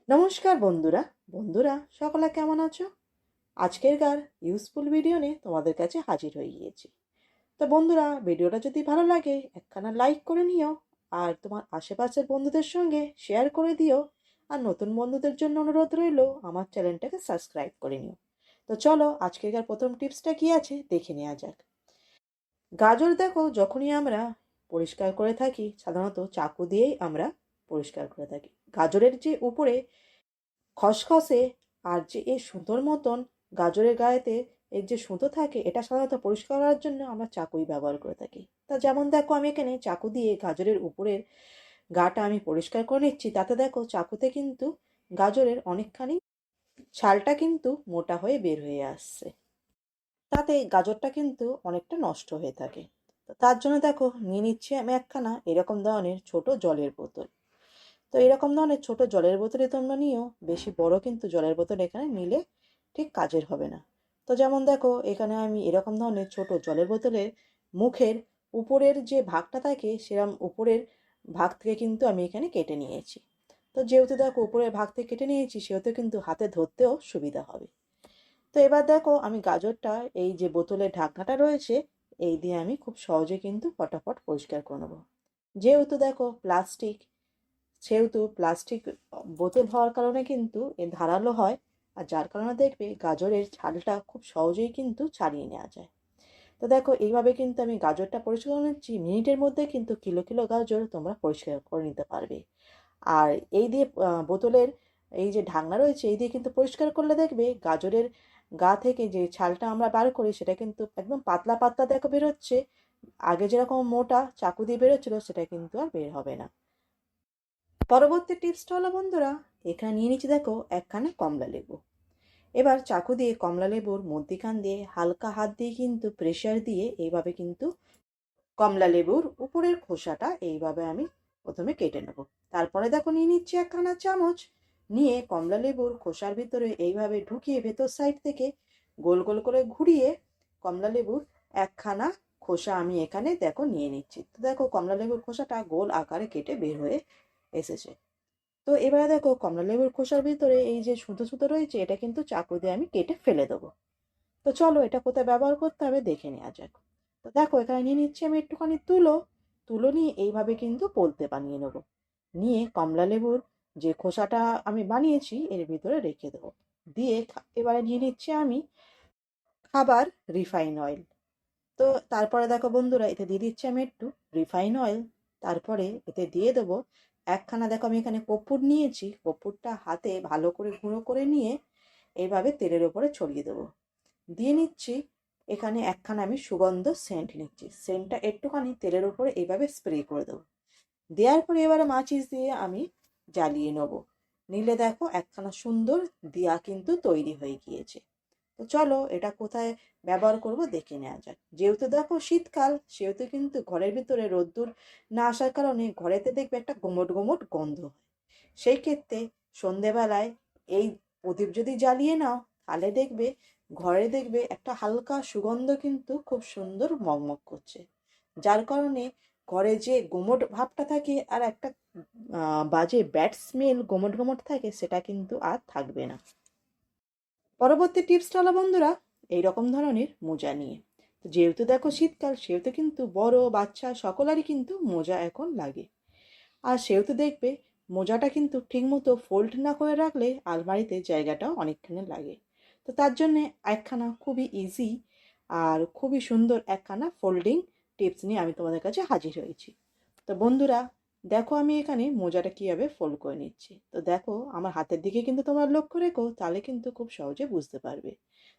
নমস্কার বন্ধুরা। সকলে কেমন আছো? আজকেরকার ইউজফুল ভিডিও নিয়ে তোমাদের কাছে হাজির হয়ে গিয়েছি। তো বন্ধুরা, ভিডিওটা যদি ভালো লাগে একখানা লাইক করে নিও, আর তোমার আশেপাশের বন্ধুদের সঙ্গে শেয়ার করে দিও। আর নতুন বন্ধুদের জন্য অনুরোধ রইল আমার চ্যানেলটাকে সাবস্ক্রাইব করে নিও। তো চলো আজকেরকার প্রথম টিপসটা কি আছে দেখে নেওয়া যাক। গাজর দেখো, যখনই আমরা পরিষ্কার করে থাকি সাধারণত চাকু দিয়েই আমরা পরিষ্কার করে থাকি। গাজরের যে উপরে খসখসে আর যে এর সুতোর মতন গাজরের গায়েতে এর যে সুতো থাকে, এটা সাধারণত পরিষ্কার করার জন্য আমরা চাকুই ব্যবহার করে থাকি। তা যেমন দেখো, আমি এখানে চাকু দিয়ে গাজরের উপরের গাটা আমি পরিষ্কার করে নিচ্ছি। তাতে দেখো চাকুতে কিন্তু গাজরের অনেকখানি ছালটা কিন্তু মোটা হয়ে বের হয়ে আসছে। তাতে গাজরটা কিন্তু অনেকটা নষ্ট হয়ে থাকে। তো তার জন্য দেখো নিয়ে নিচ্ছি আমি একখানা এরকম ধরনের ছোট জলের বোতল। তো এরকম ধরনের ছোট জলের বোতলে তোমরা নিও, বেশি বড় কিন্তু জলের বোতল এখানে নিলে ঠিক কাজের হবে না। তো যেমন দেখো, এখানে আমি এরকম ধরনের ছোট জলের বোতলের মুখের উপরের যে ভাগটা থাকে সেরকম উপরের ভাগ থেকে কিন্তু আমি এখানে কেটে নিয়েছি। তো যেহেতু দেখো উপরের ভাগ থেকে কেটে নিয়েছি, সেহেতু কিন্তু হাতে ধরতেও সুবিধা হবে। তো এবার দেখো আমি গাজরটা এই যে বোতলের ঢাকনাটা রয়েছে এই দিয়ে আমি খুব সহজে কিন্তু ফটাফট পরিষ্কার করে নেবো। যেহেতু দেখো প্লাস্টিক বোতল হওয়ার কারণে কিন্তু এ ধারালো হয়, আর যার কারণে দেখবে গাজরের ছালটা খুব সহজেই কিন্তু ছাড়িয়ে নেওয়া যায়। তো দেখো এইভাবে কিন্তু আমি গাজরটা পরিষ্কার করে নিচ্ছি, মিনিটের মধ্যে কিন্তু কিলো কিলো গাজর তোমরা পরিষ্কার করে নিতে পারবে। আর এই দিয়ে বোতলের এই যে ঢাকনা রয়েছে এই দিয়ে কিন্তু পরিষ্কার করলে দেখবে গাজরের গা থেকে যে ছালটা আমরা বার করি সেটা কিন্তু একদম পাতলা পাতলা দেখো বেরোচ্ছে। আগে যেরকম মোটা চাকু দিয়ে বেরোচ্ছিল সেটা কিন্তু আর বের হবে না। পরবর্তী টিপসটা হলো বন্ধুরা, এখানে নিয়ে নিচ্ছি দেখো একখানা কমলা লেবু। এবার চাকু দিয়ে কমলা লেবুর মধ্যিখান দিয়ে হালকা হাত দিয়ে কিন্তু প্রেসার দিয়ে এইভাবে কিন্তু কমলা লেবুর উপরের খোসাটা এইভাবে আমি প্রথমে কেটে নেব। তারপরে দেখো নিয়ে নিচ্ছি একখানা চামচ, নিয়ে কমলা লেবুর খোসার ভিতরে এইভাবে ঢুকিয়ে ভেতর সাইড থেকে গোল গোল করে ঘুরিয়ে কমলা লেবুর একখানা খোসা আমি এখানে দেখো নিয়ে নিচ্ছি। তো দেখো কমলা লেবুর খোসাটা গোল আকারে কেটে বের হয়ে এসেছে। তো এবারে দেখো কমলা লেবুর খোসার ভিতরে এই যে সুতো সুতো রয়েছে এটা কিন্তু চাকু দিয়ে আমি কেটে ফেলে দেবো। তো চলো এটা কোথায় ব্যবহার করতে হবে দেখে নেওয়া যাক। তো দেখো এখানে নিয়ে নিচ্ছি আমি একটুখানি তুলো নিয়ে এইভাবে কিন্তু পোলতে বানিয়ে নেবো। নিয়ে কমলা লেবুর যে খোসাটা আমি বানিয়েছি এর ভিতরে রেখে দেবো। দিয়ে এবারে নিয়ে নিচ্ছি আমি খাবার রিফাইন অয়েল। তো তারপরে দেখো বন্ধুরা এতে দিয়ে দিচ্ছি আমি একটু রিফাইন অয়েল। তারপরে এতে দিয়ে দেবো একখানা, দেখো আমি এখানে কর্পূর নিয়েছি, কর্পূরটা হাতে ভালো করে গুঁড়ো করে নিয়ে এইভাবে তেলের ওপরে ছড়িয়ে দেবো। দিয়ে নিচ্ছি এখানে একখানা আমি সুগন্ধ সেন্ট নিচ্ছি, সেন্টটা একটুখানি তেলের উপরে এইভাবে স্প্রে করে দেবো। দেওয়ার পরে এবারে মাচিস দিয়ে আমি জ্বালিয়ে নেবো। নিলে দেখো একখানা সুন্দর দিয়া কিন্তু তৈরি হয়ে গিয়েছে। তো চলো এটা কোথায় ব্যবহার করব দেখে নেওয়া যাক। যেহেতু দেখো শীতকাল, সেহেতু কিন্তু ঘরের ভিতরে রোদ্দুর না আসার কারণে ঘরেতে দেখবে একটা গোমট গোমট গন্ধ হয়। সেই ক্ষেত্রে সন্ধেবেলায় এই প্রদীপ যদি জ্বালিয়ে নাও তাহলে ঘরে একটা হালকা সুগন্ধ কিন্তু খুব সুন্দর মগমগ করছে। যার কারণে ঘরে যে গোমট ভাবটা থাকে আর একটা বাজে ব্যাড স্মেল গোমট গোমট থাকে সেটা কিন্তু আর থাকবে না। পরবর্তী টিপসটা হলো বন্ধুরা এই রকম ধরনের মোজা নিয়ে। তো যেহেতু দেখো শীতকাল, সেহেতু কিন্তু বড় বাচ্চা সকলেরই কিন্তু মোজা এখন লাগে। আর সেহেতু দেখবে মোজাটা কিন্তু ঠিকমতো ফোল্ড না করে রাখলে আলমারিতে জায়গাটাও অনেকখানি লাগে। তো তার জন্যে একখানা খুবই ইজি আর খুবই সুন্দর একখানা ফোল্ডিং টিপস নিয়ে আমি তোমাদের কাছে হাজির হয়েছি। তো বন্ধুরা দেখো আমি এখানে মোজাটা কীভাবে ফোল্ড করে নিচ্ছি। তো দেখো আমার হাতের দিকে কিন্তু তোমরা লক্ষ্য রেখো, তাহলে কিন্তু খুব সহজে বুঝতে পারবে।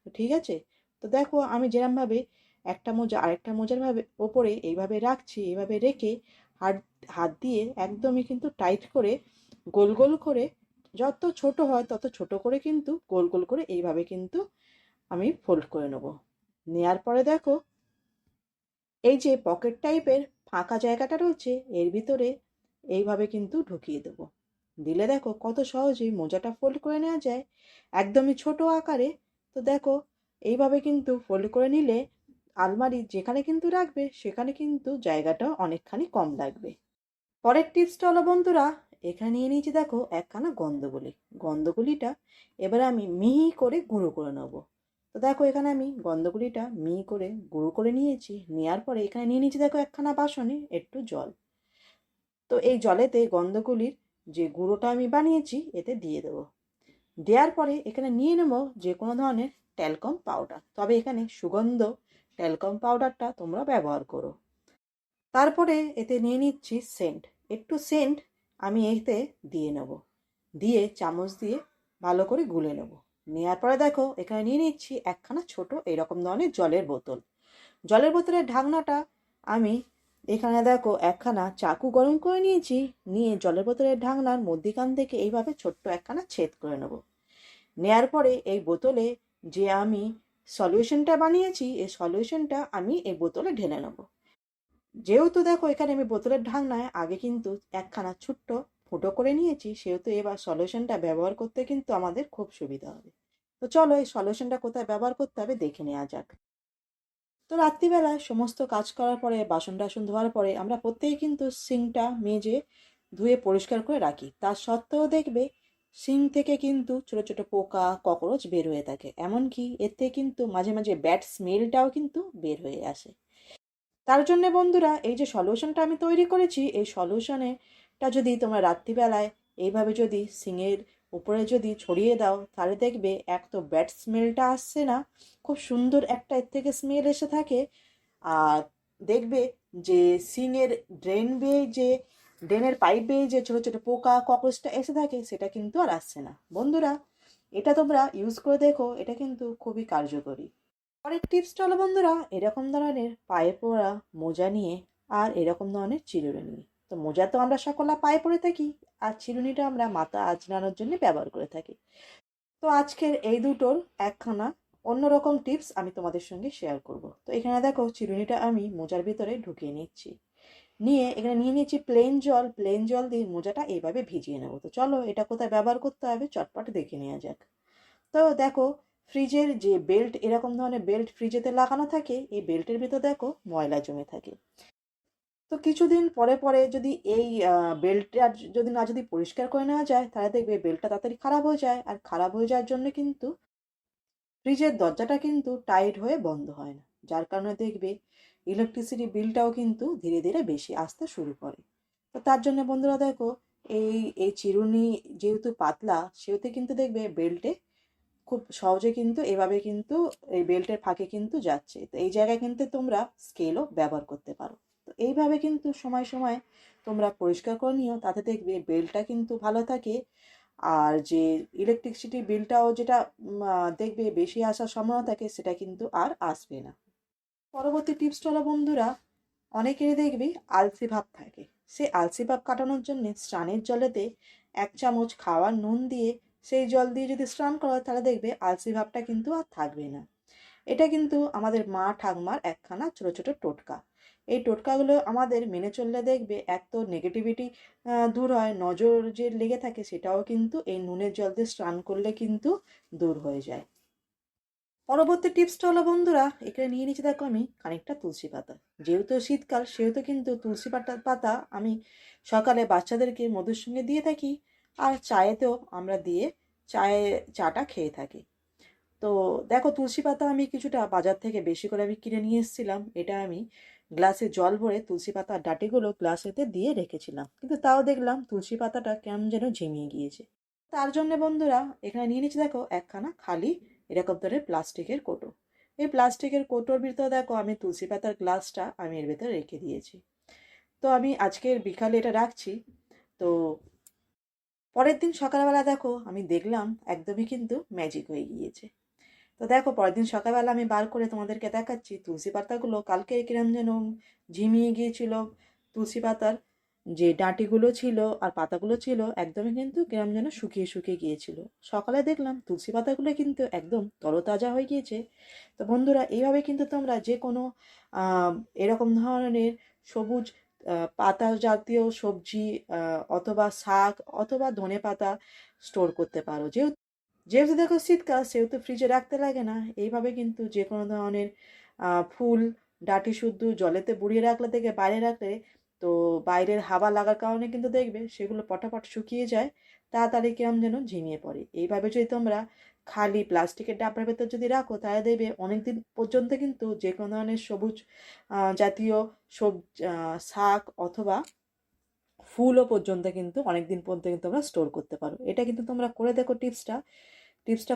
তো ঠিক আছে। তো দেখো আমি যেরমভাবে একটা মোজা আরেকটা মোজার ওপরে এইভাবে রাখছি, এইভাবে রেখে হাত হাত দিয়ে একদমই কিন্তু টাইট করে গোল গোল করে, যত ছোট হয় তত ছোট করে কিন্তু গোল গোল করে এইভাবে কিন্তু আমি ফোল্ড করে নেব। নেয়ার পরে দেখো এই যে পকেট টাইপের ফাঁকা জায়গাটা রয়েছে এর ভিতরে এইভাবে কিন্তু ঢুকিয়ে দেব। দিলে দেখো কত সহজেই মোজাটা ফোল্ড করে নেওয়া যায়, একদমই ছোট আকারে। তো দেখো এইভাবে কিন্তু ফোল্ড করে নিলে আলমারি যেখানে কিন্তু রাখবে সেখানে কিন্তু জায়গাটা অনেকখানি কম লাগবে। পরের টিপসটা হলো বন্ধুরা এখানে নিয়ে নিয়েছি দেখো একখানা গন্ধগুলি। গন্ধগুলিটা এবারে আমি মিহি করে গুঁড়ো করে নেবো। তো দেখো এখানে আমি গন্ধগুলিটা মিহি করে গুঁড়ো করে নিয়েছি। নেওয়ার পরে এখানে নিয়ে নিয়েছি দেখো একখানা বাসনে একটু জল। তো এই জলেতে গন্ধগুলির যে গুঁড়োটা আমি বানিয়েছি এতে দিয়ে দেবো। দেওয়ার পরে এখানে নিয়ে নেবো যে কোনো ধরনের ট্যালকম পাউডার, তবে এখানে সুগন্ধ ট্যালকম পাউডারটা তোমরা ব্যবহার করো। তারপরে এতে নিয়ে নিচ্ছি সেন্ট। একটু সেন্ট আমি এতে দিয়ে নেব, দিয়ে চামচ দিয়ে ভালো করে গুলে নেব। নেওয়ার পরে দেখো এখানে নিয়ে নিচ্ছি একখানা ছোট এরকম ধরনের জলের বোতল। জলের বোতলের ঢাকনাটা আমি এখানে দেখো একখানা চাকু গরম করে নিয়েছি। নিয়ে জলের বোতলের ঢাকনার মধ্যিখান থেকে এইভাবে ছোট্ট একখানা ছেদ করে নেব। নেয়ার পরে এই বোতলে যে আমি সলিউশনটা বানিয়েছি এই সলিউশনটা আমি এই বোতলে ঢেলে নেব। যেহেতু দেখো এখানে আমি বোতলের ঢাকনায় আগে কিন্তু একখানা ছোট্ট ফুটো করে নিয়েছি, সেহেতু এবার সলিউশনটা ব্যবহার করতে কিন্তু আমাদের খুব সুবিধা হবে। তো চলো এই সলিউশনটা কোথায় ব্যবহার করতে হবে দেখে নেওয়া যাক। তো রাত্রিবেলায় সমস্ত কাজ করার পরে বাসন টাসন ধোয়ার পরে আমরা প্রত্যেকে কিন্তু সিঙ্কটা মেজে ধুয়ে পরিষ্কার করে রাখি। তার সত্ত্বেও দেখবে সিঙ্ক থেকে কিন্তু ছোট ছোট পোকা ককরোচ বের হয়ে থাকে, এমনকি এতে কিন্তু মাঝে মাঝে ব্যাড স্মেলটাও কিন্তু বের হয়ে আসে। তার জন্য বন্ধুরা এই যে সলিউশনটা আমি তৈরি করেছি এই সলিউশনেটা যদি তোমরা রাত্রিবেলায় এইভাবে যদি সিঙের উপরে যদি ছড়িয়ে দাও তাহলে দেখবে এক তো ব্যাড স্মেলটা আসছে না, খুব সুন্দর একটা এর থেকে স্মেল এসে থাকে। আর দেখবে যে সিঙের ড্রেন বেয়ে যে ড্রেনের পাইপ বেয়ে যে ছোটো ছোটো পোকা ককরোচটা এসে থাকে সেটা কিন্তু আর আসছে না। বন্ধুরা এটা তোমরা ইউজ করে দেখো, এটা কিন্তু খুবই কার্যকরী। পরের টিপসটা হলো বন্ধুরা এরকম ধরনের পায়ে পরা মোজা নিয়ে আর এরকম ধরনের চিরুনি নিয়ে। তো মোজা তো আমরা সকলে পায়ে পরে থাকি, আর চিরুনিটা আমরা মাথা আঁচড়ানোর জন্য ব্যবহার করে থাকি। তো আজকের এই দুটোর একখানা অন্যরকম টিপস আমি তোমাদের সঙ্গে শেয়ার করব। তো এখানে দেখো চিরুনিটা আমি মোজার ভিতরে ঢুকিয়ে নিচ্ছি। নিয়ে এখানে নিয়ে নিচ্ছি প্লেন জল। প্লেন জল দিয়ে মোজাটা এইভাবে ভিজিয়ে নেবো। তো চলো এটা কোথায় ব্যবহার করতে হবে চটপট দেখে নেওয়া যাক। তো দেখো ফ্রিজের যে বেল্ট এরকম ধরনের বেল্ট ফ্রিজেতে লাগানো থাকে, এই বেল্টের ভিতর দেখো ময়লা জমে থাকে। তো কিছুদিন পরে পরে যদি এই বেল্টটা যদি পরিষ্কার করে নেওয়া যায় তাহলে দেখবে বেল্টটা তাড়াতাড়ি খারাপ হয়ে যায়, আর খারাপ হয়ে যাওয়ার জন্য কিন্তু ফ্রিজের দরজাটা কিন্তু টাইট হয়ে বন্ধ হয় না, যার কারণে দেখবে ইলেকট্রিসিটি বিলটাও কিন্তু ধীরে ধীরে বেশি আসতে শুরু করে। তো তার জন্য বন্ধুরা দেখো এই এই চিরুনি যেহেতু পাতলা সেহেতু কিন্তু দেখবে বেল্টে খুব সহজে কিন্তু এভাবে কিন্তু এই বেল্টের ফাঁকে কিন্তু যাচ্ছে। তো এই জায়গায় কিন্তু তোমরা স্কেলও ব্যবহার করতে পারো। তো এইভাবে কিন্তু সময় সময় তোমরা পরিষ্কার করে নিও, তাতে দেখবে বেল্টটা কিন্তু ভালো থাকে। আর যে ইলেকট্রিসিটি বিলটাও যেটা দেখবে বেশি আসার সম্ভাবনা থাকে সেটা কিন্তু আর আসবে না। পরবর্তী টিপসটা হলো বন্ধুরা অনেকেরই দেখবি আলসি ভাব থাকে। সেই আলসি ভাব কাটানোর জন্য স্নানের জলেতে 1 চামচ খাওয়ার নুন দিয়ে সেই জল দিয়ে যদি স্নান করো তাহলে দেখবে আলসি ভাবটা কিন্তু আর থাকবে না। এটা কিন্তু আমাদের মা ঠাকুমার একখানা ছোট ছোট টোটকা। এই টোটকাগুলো আমাদের মেনে চললে দেখবে এক তো নেগেটিভিটি দূর হয়, নজর যে লেগে থাকে সেটাও কিন্তু এই নুনের জল দিয়ে স্নান করলে কিন্তু দূর হয়ে যায়। পরবর্তী টিপসটা হলো বন্ধুরা এখানে নিয়ে নিচ্ছি দেখো আমি খানিকটা তুলসী পাতা। যেহেতু শীতকাল সেহেতু কিন্তু তুলসী পাতা আমি সকালে বাচ্চাদেরকে মধুর সঙ্গে দিয়ে থাকি, আর চায়েতেও আমরা দিয়ে চাটা খেয়ে থাকি। তো দেখো তুলসী পাতা আমি কিছুটা বাজার থেকে বেশি করে আমি কিনে নিয়ে এসেছিলাম। এটা আমি গ্লাসে জল ভরে তুলসী পাতার ডাঁটিগুলো গ্লাসেতে দিয়ে রেখেছিলাম, কিন্তু তাও দেখলাম তুলসী পাতাটা কেমন যেন ঝিমিয়ে গিয়েছে। তার জন্য বন্ধুরা এখানে নিয়ে নিচ্ছি দেখো একখানা খালি এরকম ধরনের প্লাস্টিকের কৌটো। এই প্লাস্টিকের কৌটোর ভিতরে দেখো আমি তুলসী পাতার গ্লাসটা আমি এর ভেতরে রেখে দিয়েছি। তো আমি আজকের বিকালে এটা রাখছি। তো পরের দিন সকালবেলা দেখো আমি দেখলাম একদমই কিন্তু ম্যাজিক হয়ে গিয়েছে। তো দেখো পরের দিন সকালবেলা আমি বার করে তোমাদেরকে দেখাচ্ছি তুলসী পাতাগুলো কালকে কিরম যেন ঝিমিয়ে গিয়েছিল। তুলসী পাতার যে ডাঁটিগুলো ছিল আর পাতাগুলো ছিল একদমই কিন্তু কিরম যেন শুকিয়ে শুকিয়ে গিয়েছিল। সকালে দেখলাম তুলসী পাতাগুলো কিন্তু একদম তরতাজা হয়ে গিয়েছে। তো বন্ধুরা এইভাবে কিন্তু তোমরা যে কোনো এরকম ধরনের সবুজ পাতা জাতীয় সবজি অথবা শাক অথবা ধনে পাতা স্টোর করতে পারো। যেহেতু দেখো শীতকাল সেহেতু ফ্রিজে রাখতে লাগে না। এইভাবে কিন্তু যে কোনো ধরনের ফুল ডাঁটি শুদ্ধ জলেতে বুড়িয়ে রাখলে থেকে বাইরে রাখলে তো বাইরের হাওয়া লাগার কারণে কিন্তু দেখবে সেগুলো পটাপট শুকিয়ে যায়, তাড়াতাড়ি কেমন যেন ঝিমিয়ে পড়ে। এইভাবে যদি তোমরা খালি প্লাস্টিকের ডাব্বার ভেতর যদি রাখো, তাহলে দেখবে অনেক দিন পর্যন্ত কিন্তু যে কোনো ধরনের সবুজ জাতীয় শাক অথবা ফুলও পর্যন্ত কিন্তু অনেক দিন পর্যন্ত কিন্তু তোমরা স্টোর করতে পারো। এটা কিন্তু তোমরা করে দেখো টিপসটা করলে